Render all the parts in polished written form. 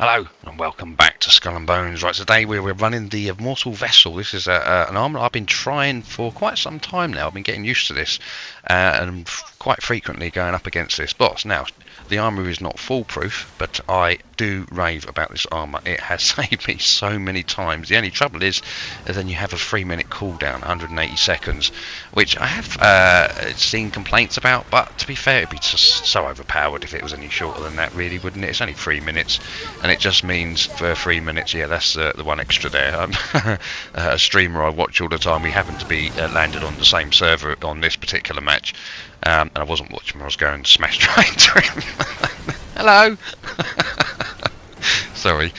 Hello and welcome back to Skull and Bones. Right, today we're running the Immortal vessel. This is an armour I've been trying for quite some time now. I've been getting used to this and quite frequently going up against this boss. Now, the armour is not foolproof, but I do rave about this armour. It has saved me so many times. The only trouble is then you have a 3-minute cooldown, 180 seconds, which I have seen complaints about, but to be fair, it'd be just so overpowered if it was any shorter than that, really, wouldn't it? It's only 3 minutes, and it just means for 3 minutes, yeah, that's the one extra there. I'm a streamer I watch all the time. We happen to be landed on the same server on this particular match, and I wasn't watching him, I was going smash straight to him. Hello! Sorry.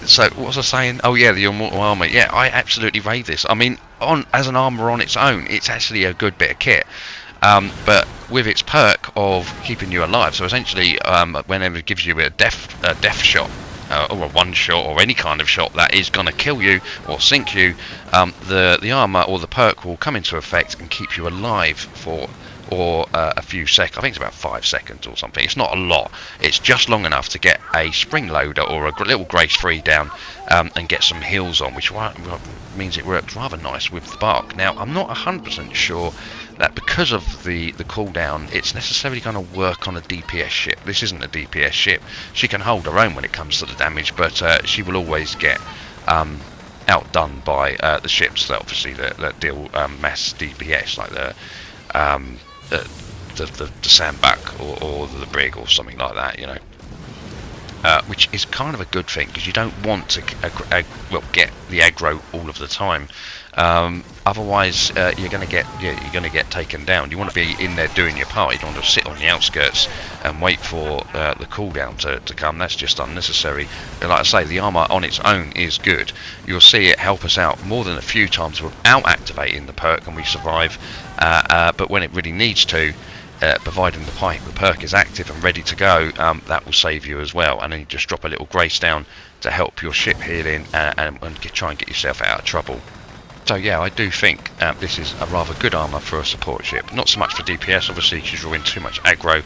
So what was I saying? Oh yeah, the Immortal armour. Yeah, I absolutely rave this. I mean, as an armour on its own, it's actually a good bit of kit. But with its perk of keeping you alive, so essentially, whenever it gives you a death shot, or a one shot, or any kind of shot that is going to kill you or sink you, the armour or the perk will come into effect and keep you alive for a few seconds. I think it's about 5 seconds or something. It's not a lot. It's just long enough to get a spring loader or a little grace free down and get some heals on, which means it works rather nice with the bark. Now, I'm not 100% sure that because of the cooldown, it's necessarily going to work on a DPS ship. This isn't a DPS ship. She can hold her own when it comes to the damage, but she will always get outdone by the ships that obviously that deal mass DPS, like the sandbag or the brig or something like that, you know. Which is kind of a good thing, because you don't want to get the aggro all of the time. Otherwise, you're going to get taken down. You want to be in there doing your part. You don't want to sit on the outskirts and wait for the cooldown to come. That's just unnecessary. And like I say, the armour on its own is good. You'll see it help us out more than a few times without activating the perk, and we survive. But when it really needs to, providing the perk is active and ready to go, that will save you as well. And then you just drop a little grace down to help your ship healing and try and get yourself out of trouble. So yeah, I do think this is a rather good armour for a support ship. Not so much for DPS, obviously, because you're in too much aggro.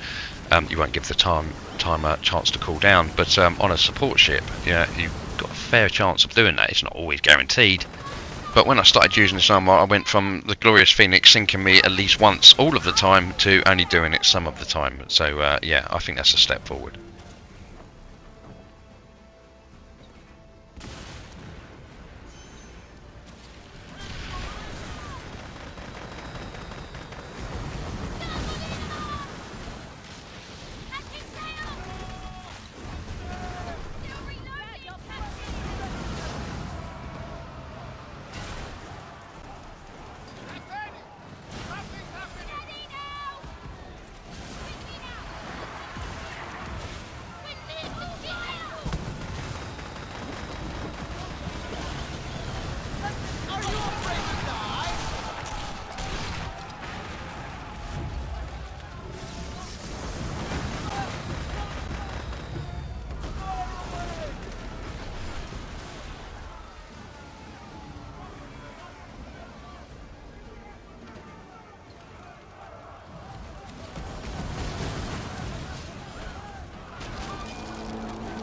You won't give the timer a chance to cool down. But on a support ship, yeah, you've got a fair chance of doing that. It's not always guaranteed. But when I started using this armour, I went from the Glorious Phoenix sinking me at least once all of the time to only doing it some of the time. So yeah, I think that's a step forward.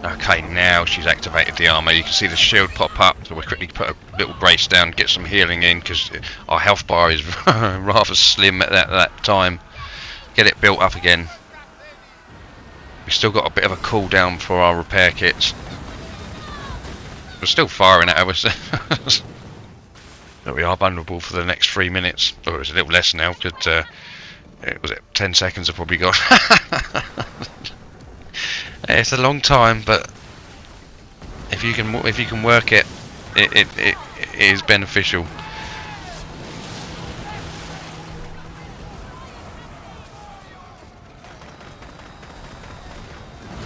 Okay, now she's activated the armour. You can see the shield pop up, so we'll quickly put a little brace down, get some healing in, because our health bar is rather slim at that time. Get it built up again. We've still got a bit of a cooldown for our repair kits. We're still firing at her, but we are vulnerable for the next 3 minutes. Or it's a little less now, because was it 10 seconds I've probably got. It's a long time, but if you can work it, it is beneficial.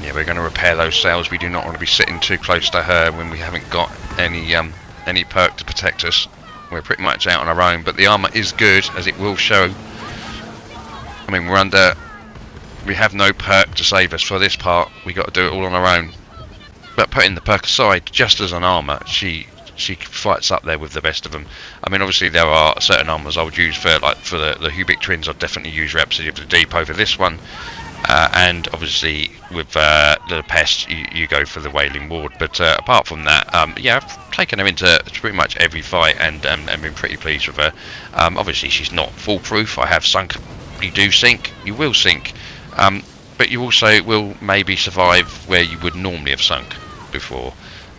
Yeah, we're going to repair those sails. We do not want to be sitting too close to her when we haven't got any perk to protect us. We're pretty much out on our own, but the armour is good, as it will show. I mean, we have no perk to save us for this part. We got to do it all on our own. But putting the perk aside, just as an armour, she fights up there with the best of them. I mean, obviously there are certain armours I would use for the Hubic Twins. I'd definitely use Rhapsody of the Deep over this one. and obviously with the pest, you go for the Wailing Ward. But apart from that, yeah, I've taken her into pretty much every fight and been pretty pleased with her. Obviously, she's not foolproof. I have sunk. You do sink. You will sink. But you also will maybe survive where you would normally have sunk before,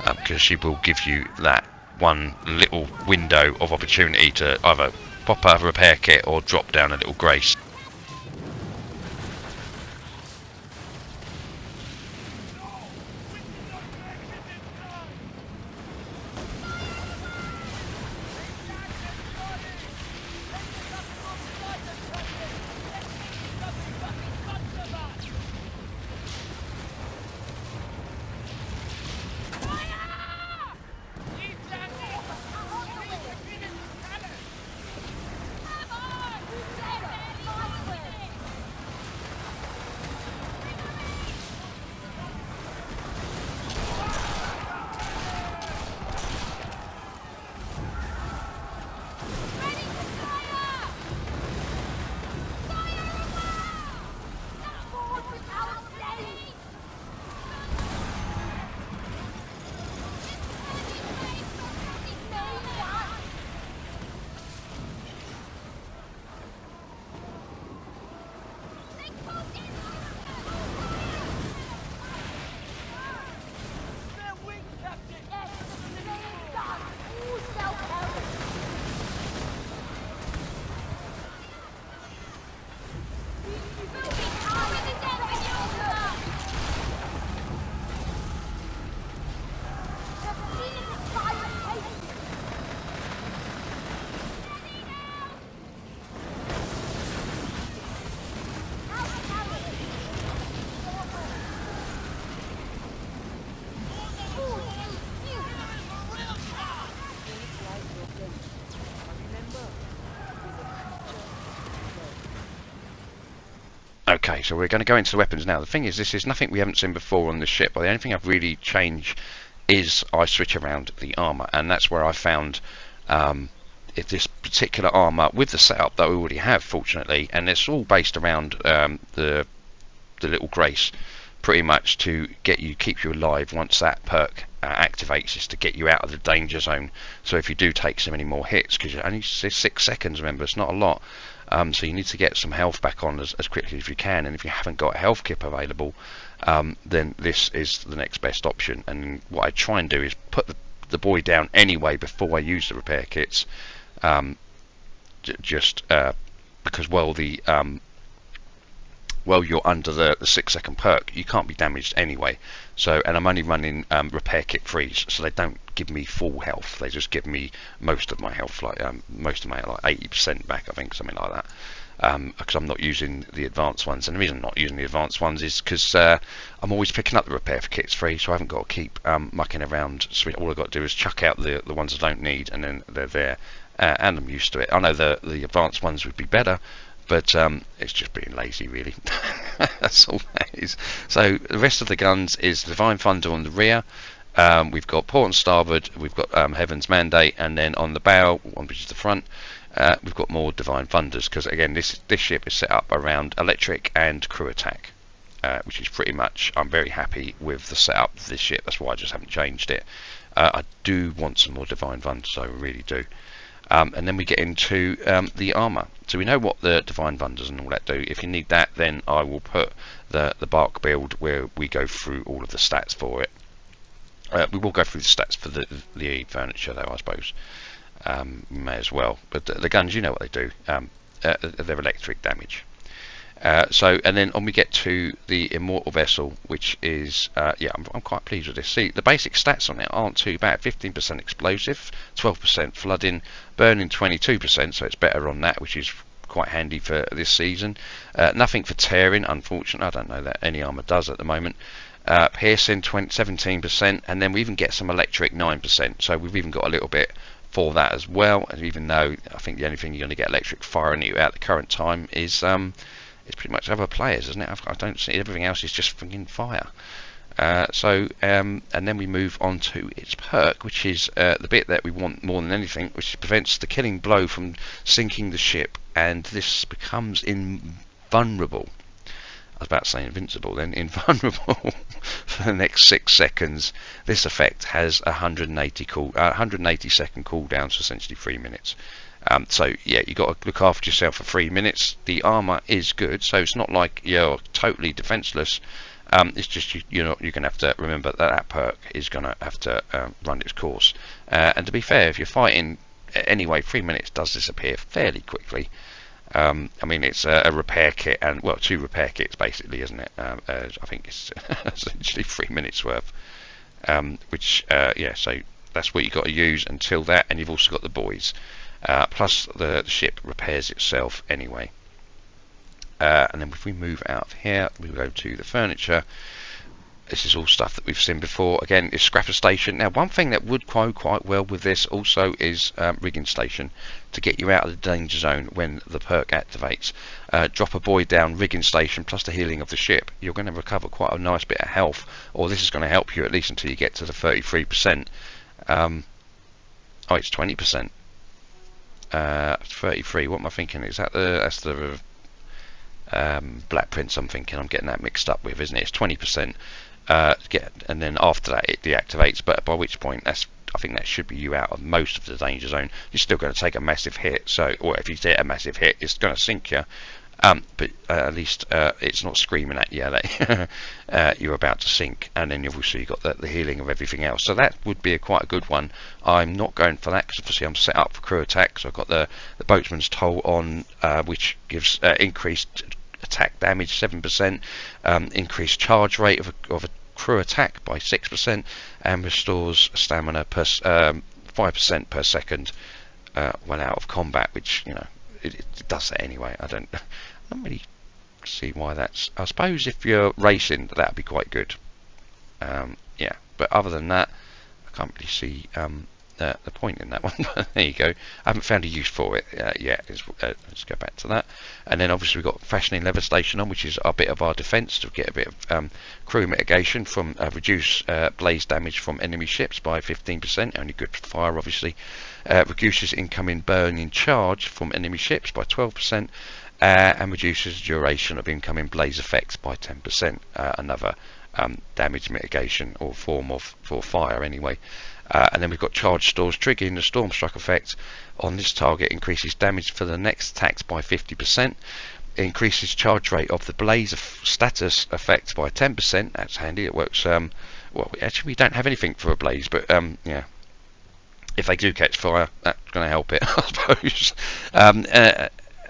because she will give you that one little window of opportunity to either pop a repair kit or drop down a little grace. Okay, so we're going to go into the weapons now. The thing is, this is nothing we haven't seen before on the ship, but the only thing I've really changed is I switch around the armour, and that's where I found this particular armour with the setup that we already have, fortunately, and it's all based around the little grace, pretty much to keep you alive once that perk activates, is to get you out of the danger zone. So if you do take so many more hits, because only 6 seconds, remember, it's not a lot. So you need to get some health back on as quickly as you can, and if you haven't got a health kit available, then this is the next best option. And what I try and do is put the boy down anyway before I use the repair kits, just because while you're under the 6-second perk, you can't be damaged anyway. So, and I'm only running repair kit freeze, so they don't give me full health. They just give me most of my health, like 80% back, I think, something like that. Because I'm not using the advanced ones, and the reason I'm not using the advanced ones is because I'm always picking up the repair kits free, so I haven't got to keep mucking around. So all I've got to do is chuck out the ones I don't need, and then they're there, and I'm used to it. I know the advanced ones would be better, but it's just being lazy, really. That's all that is. So the rest of the guns is Divine Thunder on the rear. We've got Port and Starboard. We've got Heaven's Mandate, and then on the bow, which is the front, we've got more Divine Thunders. Because again, this ship is set up around electric and crew attack, which is pretty much. I'm very happy with the setup of this ship. That's why I just haven't changed it. I do want some more Divine Thunders. I really do. And then we get into the armour. So we know what the Divine Thunders and all that do. If you need that, then I will put the bark build where we go through all of the stats for it. We will go through the stats for the furniture, though, I suppose. We may as well. But the guns, you know what they do. They're electric damage. And then on we get to the Immortal vessel, which is I'm quite pleased with this. See, the basic stats on it aren't too bad. 15% explosive, 12% flooding, burning 22%, so it's better on that, which is quite handy for this season. Nothing for tearing, unfortunately. I don't know that any armour does at the moment. Piercing 17%, and then we even get some electric 9%, so we've even got a little bit for that as well. And even though I think the only thing you're going to get electric firing at you at the current time is it's pretty much other players, isn't it? I don't see, everything else is just freaking fire. And then we move on to its perk, which is the bit that we want more than anything, which prevents the killing blow from sinking the ship, and this becomes invulnerable. was about to say invincible then, invulnerable for the next 6 seconds. This effect has 180 second cooldown, so essentially 3 minutes. So yeah, you got to look after yourself for 3 minutes. The armour is good, so it's not like you're totally defenceless. It's just you're going to have to remember that perk is going to have to run its course. And to be fair, if you're fighting anyway, 3 minutes does disappear fairly quickly. I mean, it's a repair kit, and well, 2 repair kits basically, isn't it? I think it's essentially 3 minutes worth. Which yeah, so that's what you got to use until that, and you've also got the boys. Plus the ship repairs itself anyway. And then if we move out of here, we go to the furniture. This is all stuff that we've seen before. Again, it's scrapper station. Now, one thing that would go quite well with this also is rigging station, to get you out of the danger zone when the perk activates. Drop a buoy down, rigging station, plus the healing of the ship. You're going to recover quite a nice bit of health, or this is going to help you at least until you get to the 33%. Oh, it's 20%. 33. What am I thinking? Is that that's the Black Prince? I'm thinking. I'm getting that mixed up with, isn't it? It's 20%. And then after that it deactivates, but by which point I think that should be you out of most of the danger zone. You're still going to take a massive hit, so, or if you get a massive hit, it's going to sink you. But at least it's not screaming at you that you're about to sink, and then you've also got the healing of everything else. So that would be quite a good one. I'm not going for that because obviously I'm set up for crew attack, so I've got the boatman's toll on, which gives increased attack damage 7%, increased charge rate of a crew attack by 6%, and restores stamina per 5% per second when out of combat, which, you know, it does that anyway. I don't really see why that's. I suppose if you're racing, that'd be quite good. Yeah, but other than that, I can't really see the point in that one. There you go. I haven't found a use for it yet. Let's go back to that. And then obviously we've got fashioning lever station on, which is a bit of our defence to get a bit of crew mitigation from reduce blaze damage from enemy ships by 15%. Only good for fire, obviously. Reduces incoming burning charge from enemy ships by 12%, and reduces duration of incoming blaze effects by 10%. Another damage mitigation or form of for fire anyway. And then we've got charge stores triggering the Stormstruck effect on this target, increases damage for the next attacks by 50%, increases charge rate of the blaze status effect by 10%. That's handy. It works. Well, actually we don't have anything for a blaze, but yeah, if they do catch fire, that's going to help it, I suppose.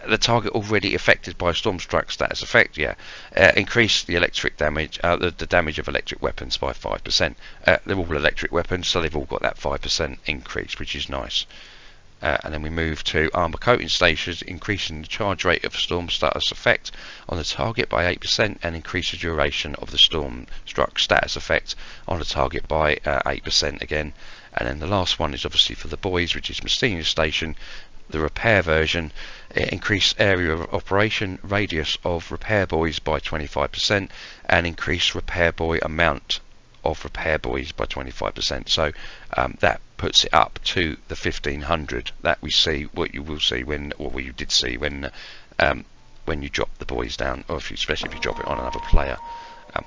The target already affected by a Stormstruck status effect, yeah, increase the electric damage, the damage of electric weapons by 5%. They're all electric weapons, so they've all got that 5% increase, which is nice. And then we move to armour coating stations, increasing the charge rate of storm status effect on the target by 8%, and increase the duration of the Stormstruck status effect on the target by 8% again. And then the last one is obviously for the boys, which is Mysterious Station. The repair version, increase area of operation radius of repair buoys by 25%, and increase repair buoy amount of repair buoys by 25%. So that puts it up to the 1500 that we see, what you will see when, or what you did see when you drop the buoys down, or especially if you drop it on another player.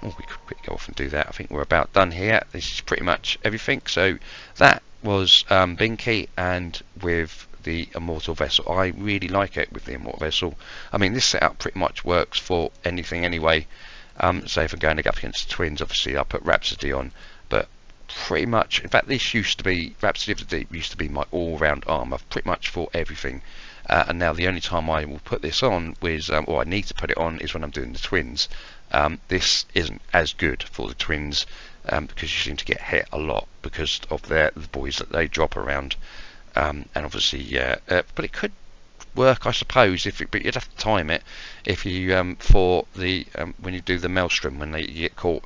We could quickly go off and do that. I think we're about done here. This is pretty much everything. So that was Binky, and with the Immortal vessel. I really like it with the Immortal vessel. I mean, this setup pretty much works for anything anyway. So if I'm going up against the twins, obviously I'll put Rhapsody on, but pretty much, in fact, this used to be, Rhapsody of the Deep used to be my all-round armour, pretty much for everything. And now the only time I will put this on is, or I need to put it on, is when I'm doing the twins. This isn't as good for the twins because you seem to get hit a lot because of the boys that they drop around. And obviously, but it could work, I suppose, but you'd have to time it if you for the when you do the maelstrom, when you get caught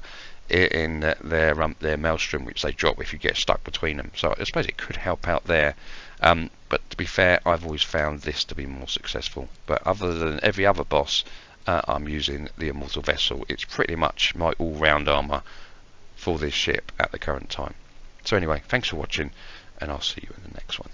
in their maelstrom, which they drop if you get stuck between them. So I suppose it could help out there. But to be fair, I've always found this to be more successful. But other than every other boss, I'm using the Immortal vessel. It's pretty much my all-round armour for this ship at the current time. So anyway, thanks for watching, and I'll see you in the next one.